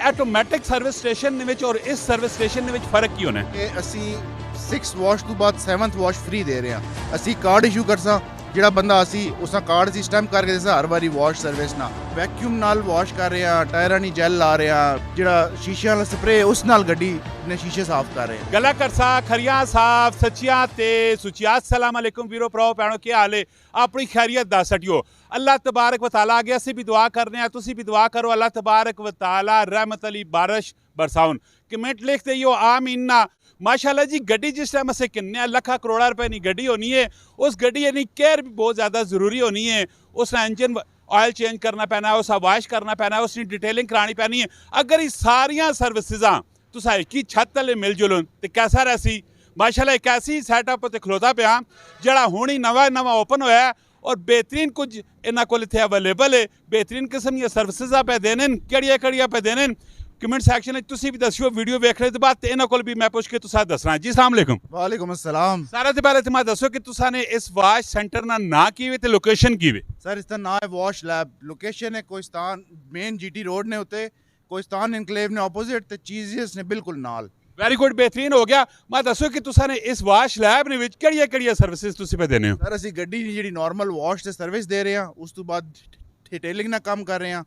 Automatic service station ਦੇ ਵਿੱਚ ਔਰ ਇਸ ਸਰਵਿਸ ਸਟੇਸ਼ਨ ਦੇ ਵਿੱਚ ਫਰਕ ਕੀ ਹੋਣਾ ਹੈ? ਕਿ ਅਸੀਂ 6 ਵਾਸ਼ ਤੋਂ ਬਾਅਦ 7th ਵਾਸ਼ ਫ੍ਰੀ ਦੇ ਰਹੇ ਹਾਂ। ਅਸੀਂ ਕਾਰਡ ਇਸ਼ੂ ਕਰਸਾਂ, ਜਿਹੜਾ ਬੰਦਾ ਅਸੀਂ ਉਸਾਂ ਕਾਰਡ ਅਸੀਂ ਸਟੈਂਪ ਕਰਕੇ ਦੇਸਾਂ ਹਰ ਵਾਰੀ ਵਾਸ਼ ਸਰਵਿਸ ਨਾਲ ਵੈਕਿਊਮ ਨਾਲ ਵਾਸ਼ ਕਰ ਰਹੇ ਹਾਂ, ਟਾਇਰਾਂ ਨਹੀਂ ਜੈਲ ਲਾ ਰਹੇ ਹਾਂ, ਜਿਹੜਾ ਸ਼ੀਸ਼ਿਆਂ ਵਾਲਾ ਸਪਰੇ ਉਸ ਨਾਲ ਗੱਡੀ ਨੇ ਸ਼ੀਸ਼ੇ ਸਾਫ਼ ਕਰ ਰਹੇ ਹਾਂ। गला करसा खरिया साहब सचिया ते सुचिया अस्सलाम वालेकुम वीरो भराओ भैनों क्या हाल है? अपनी खैरियत दस हटियो। अल्लाह तबारक व तआला आगे असी भी दुआ करने हैं, तुसी भी दुआ करो अल्लाह तबारक व तआला रहमत अली बारिश बरसाउन। कमेंट लिखते ही हो आमीन ना। माशाल्लाह जी गड्डी जिस टाइम असें किन्ने लखा करोड़ा रुपए की गड्डी होनी है, उस गड्डी यानी केयर भी बहुत ज़्यादा ज़रूरी होनी है। उसका इंजन ऑयल चेंज करना पैना है, उसका वाश करना पैना है, उसकी डिटेलिंग करानी पैनी है। अगर ये सारियां सर्विसिज़ां तुसा एक ही छत तले मिल जुलन तो कैसा रहसी? माशाल्लाह एक ऐसी सैटअप ते खलोता पिया जड़ा हुण ही नवा ओपन होया है और बेहतरीन कुछ इन्हां कोल इत्थे अवेलेबल है। बेहतरीन किस्म दी सर्विसिज़ां पे देने केड़ियां पे देने कमेंट सैक्शन में तुसी भी दस्सियो। वीडियो वेखने तो बाद इन्हां कोल भी मैं पुछ के तुसा दसना। जी अस्सलाम वालेकुम। वालेकुम अस्सलाम। सारे तो पहले तुम दसो कि तुसा ने इस वाश सेंटर ना ना कीवे ते लोकेशन कीवे? सर इसका नाम है वॉश लैब। लोकेशन है कोहिस्तान मेन जीटी रोड ने उत्ते, कोहिस्तान इनक्लेव ने ऑपोजिट ते चीज़ियस ने बिल्कुल नाल। वेरी गुड, बेहतरीन हो गया। मैं दसो कि तुसा ने इस वाश लैब ने विच केड़ियां सर्विसेज तुसी पे देने हो? सर ਅਸੀਂ ਗੱਡੀ ਦੀ ਜਿਹੜੀ ਨਾਰਮਲ ਵਾਸ਼ ਤੇ ਸਰਵਿਸ ਦੇ ਰਹੇ ਹਾਂ, ਉਸ ਤੋਂ ਬਾਅਦ ਡਿਟੇਲਿੰਗ ਨਾਲ ਕੰਮ ਕਰ ਰਹੇ ਹਾਂ,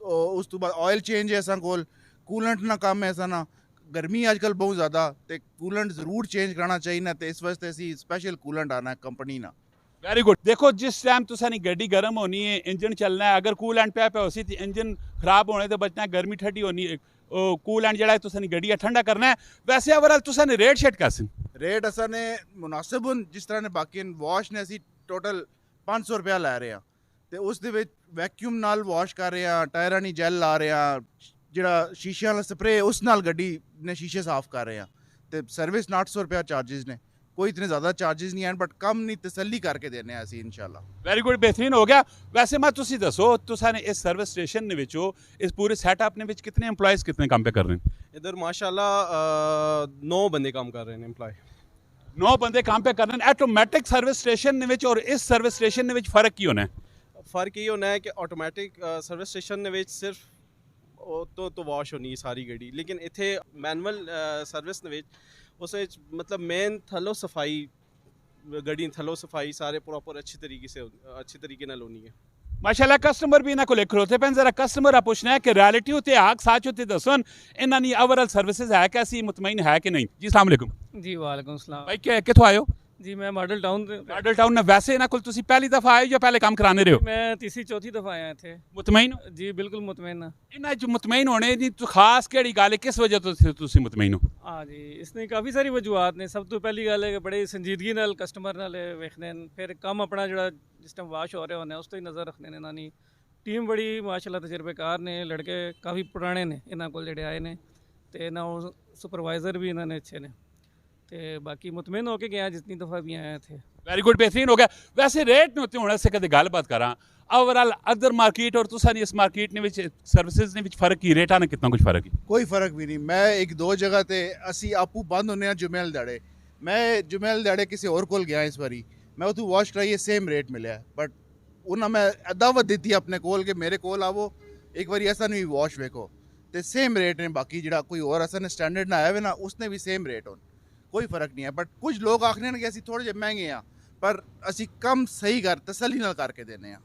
ਉਸ ਤੋਂ ਬਾਅਦ ਆਇਲ ਚੇਂਜ ਹੈ ਅਸਾਂ ਕੋਲ, ਕੂਲੈਂਟ ਨਾਲ ਕੰਮ ਹੈ ਅਸਾਂ ਨਾਲ। ਗਰਮੀ ਅੱਜ ਕੱਲ੍ਹ ਬਹੁਤ ਜ਼ਿਆਦਾ ਤੇ ਕੂਲੈਂਟ ਜ਼ਰੂਰ ਚੇਂਜ ਕਰਾਉਣਾ ਚਾਹੀਦਾ ਤੇ ਇਸ ਵਾਸਤੇ ਅਸੀਂ ਸਪੈਸ਼ਲ ਕੂਲੈਂਟ ਆਣਾ ਕੰਪਨੀ ਨਾਲ। Very good. देखो जिस टाइम तुसा ने गड्डी गर्म होनी है, इंजन चलना है, अगर कूलेंट पे हो सी तो इंजन खराब होने तो बचना है, गर्मी ठंडी होनी है, कूलेंट जड़ा है तुसा ने गड्डी ठंडा करना है। वैसे ओवरऑल तुसा ने रेट शेट कैसे? रेट असा ने मुनासिब हुन जिस तरह ने बाकी वाश ने ਅਸੀਂ ਟੋਟਲ 500 ਰੁਪਇਆ ਲੈ ਰਹੇ ਹਾਂ ਤੇ ਉਸ ਦੇ ਵਿੱਚ ਵੈਕਿਊਮ ਨਾਲ ਵਾਸ਼ ਕਰ ਰਹੇ ਹਾਂ, ਟਾਇਰਾਂ ਨਹੀਂ ਜੈਲ ਲਾ ਰਹੇ ਹਾਂ, ਜਿਹੜਾ ਸ਼ੀਸ਼ਿਆਂ ਵਾਲਾ ਸਪਰੇ ਉਸ ਨਾਲ ਗੱਡੀ ਨੇ ਸ਼ੀਸ਼ੇ ਸਾਫ਼ ਕਰ ਰਹੇ ਹਾਂ ਤੇ ਸਰਵਿਸ 800 ਰੁਪਇਆ ਚਾਰजेस ਨੇ। कोई इतने ज़्यादा चार्जेस नहीं हैं बट कम नहीं तसल्ली करके देने असी इंशाल्लाह। वेरी गुड, बेहतरीन हो गया। वैसे मैं तुसी दसो तुसा ने इस सर्विस स्टेशन ने विचो इस पूरे सेटअप ने विच कितने एम्प्लॉयज़ कितने काम पे कर रहे हैं? इधर माशाल्लाह 9 बंदे काम कर रहे हैं एम्प्लॉय। 9 बंदे काम पे कर रहे हैं। ऑटोमैटिक सर्विस स्टेशन ने विच और इस सर्विस स्टेशन ने विच फर्क की होना है? फ़र्क ये होना है कि ऑटोमैटिक सर्विस स्टेशन ने सिर्फ तो वाश होनी है सारी गड्डी, लेकिन इत्थे मैनुअल सर्विस ने उस मतलब मेन थलो सफाई गड्डी थलो सफाई सारे प्रॉपर अच्छी तरीके नाल होनी है। माशाल्लाह कस्टमर भी इन्हां को खलोते पैन, जरा कस्टमर आ पुछना है कि रियलिटी होते आग साच होते दसन इन्हां दी ओवरऑल सर्विसेज है कैसी, मुतमईन है कि नहीं? जी अस्सलाम वालेकुम। जी वालेकुम सलाम। भाई कित्थों आए हो? जी मैं मॉडल टाउन ने। वैसे इन्हां कोल तुसी पहली दफ़ा आए या पहले काम कराने रहे हो? मैं तीसरी चौथी दफ़ा आया थे। मुतमईन हो? जी बिल्कुल मुतमईन हाँ। इन्हां च मुतमईन होने दी तो खास केड़ी गल है, किस वजह तो तुसी मुतमईन हो? हाँ जी इसने काफ़ी सारी वजूहत ने। सब तो पहली गल है कि बड़े संजीदगी नाल कस्टमर नाल वेखने, फिर काम अपना जो जिस टाइम वाश हो रहे होने उस तो ही नज़र रखने ने। इन्होंने टीम बड़ी माशाल्लाह तजर्बेकार ने, लड़के काफ़ी पुराने ने इन्हों को जेडे आए ने ते ना सुपरवाइज़र भी इन्होंने अच्छे ने ते बाकी मुतमईन होके गया जितनी दफ़ा भी आए थे। वेरी गुड, बेहतरीन हो गया। वैसे रेट ने उत्ते होने से कदे गलबात करा ओवरऑल अदर मार्केट और तुसा ने इस मार्केट ने विच सर्विसेज ने विच फर्क की रेटा ने कितना कुछ फर्क है? कोई फ़र्क भी नहीं। मैं एक दो जगह ते असी आपू बंद होने जुमेल दड़े, मैं जुमेल दड़े किसी और कोल गया इस बारी, मैं उतू वॉश कराइए सेम रेट मिले बट उन्हें मैं दावत दी अपने कोल के मेरे कोल आवो एक बारी ऐसा नहीं वॉश वेखो तो सेम रेट ने। बाकी जरा कोई और ऐसा ने स्टैंडर्ड ना आए ना उसने भी सेम रेट हो, कोई फ़र्क नहीं है। बट कुछ लोग आखने कि असी थोड़े जे महंगे हैं पर असी कम सही कर तसल्ली नाल करके देने हैं।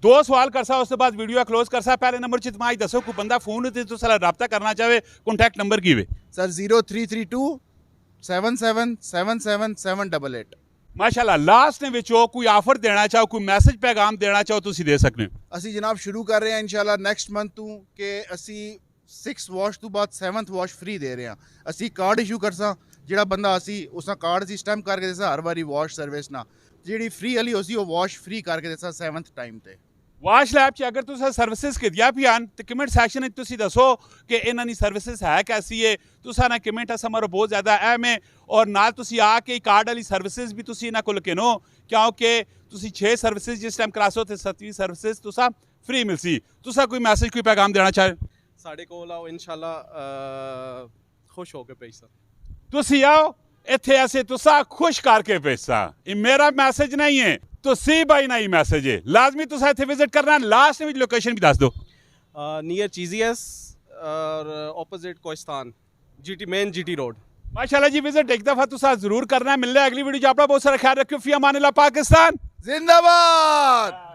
2 सवाल करसा उसके बाद वीडियो क्लोज करसा। पहले नंबर च तुम दसो कोई बंदा फोन ते तुसा रब्ता करना चाहे कॉन्टैक्ट नंबर की वे? सर 0332 777788। माशाल्लाह लास्ट ने विचो कोई ऑफर देना चाहो, कोई मैसेज पैगाम देना चाहो तुसी दे सकते हो। असी जनाब शुरू कर रहे हैं इंशाल्लाह नेक्स्ट मंथ तो कि असी 6 वाश तो बाद 7th वाश फ्री दे रहे हैं। असी कार्ड इशू करसा, ਜਿਹੜਾ ਬੰਦਾ ਅਸੀਂ ਉਸਾਂ ਕਾਰਡ ਅਸੀਂ ਸਟੈਂਪ ਕਰਕੇ ਦੇਸਾਂ ਹਰ ਵਾਰੀ ਵਾਸ਼ ਸਰਵਿਸ ਨਾਲ, ਜਿਹੜੀ ਫ੍ਰੀ ਵਾਲੀ ਹੋਸੀ ਉਹ ਵਾਸ਼ ਫ੍ਰੀ ਕਰਕੇ ਦੇਸਾਂ 7th ਟਾਈਮ ਤੇ। वाश लैब च अगर तुसें सर्विसेज कीतियां भी आन तो कमेंट सैक्शन में तुसी दसो कि इन्हां दी सर्विसेज है कैसी है। तुसां ना कमेंट समारोह बहुत ज़्यादा अहम है और नाल तुसी आके कार्ड वाली सर्विसेज भी तुसी इन्हां कोल किनो, क्योंकि तुसी 6 सर्विसेज जिस टाइम करासो तो 7वीं सर्विसेज तुसा फ्री मिलसी। तुसा कोई मैसेज कोई पैगाम देना चाहे? साढ़े कोल आओ इंशाल्लाह खुश होके पैसा तुसी आओ इत्थे असे तुसा खुश करके पैसा। ये मेरा मैसेज नहीं है तो सी भाई ना ही मैसेज है, लाजमी तुसा इत्थे विजिट करना। लास्ट में लोकेशन भी दस दो। नियर चीजियस और opposite Kohistan GT main GT road. माशाल्लाह जी, विजिट एक दफा तुसा जरूर करना है। मिलना है अगली वीडियो। अपना बहुत सारा ख्याल रखियो। फी अमान अल्लाह। पाकिस्तान जिंदाबाद।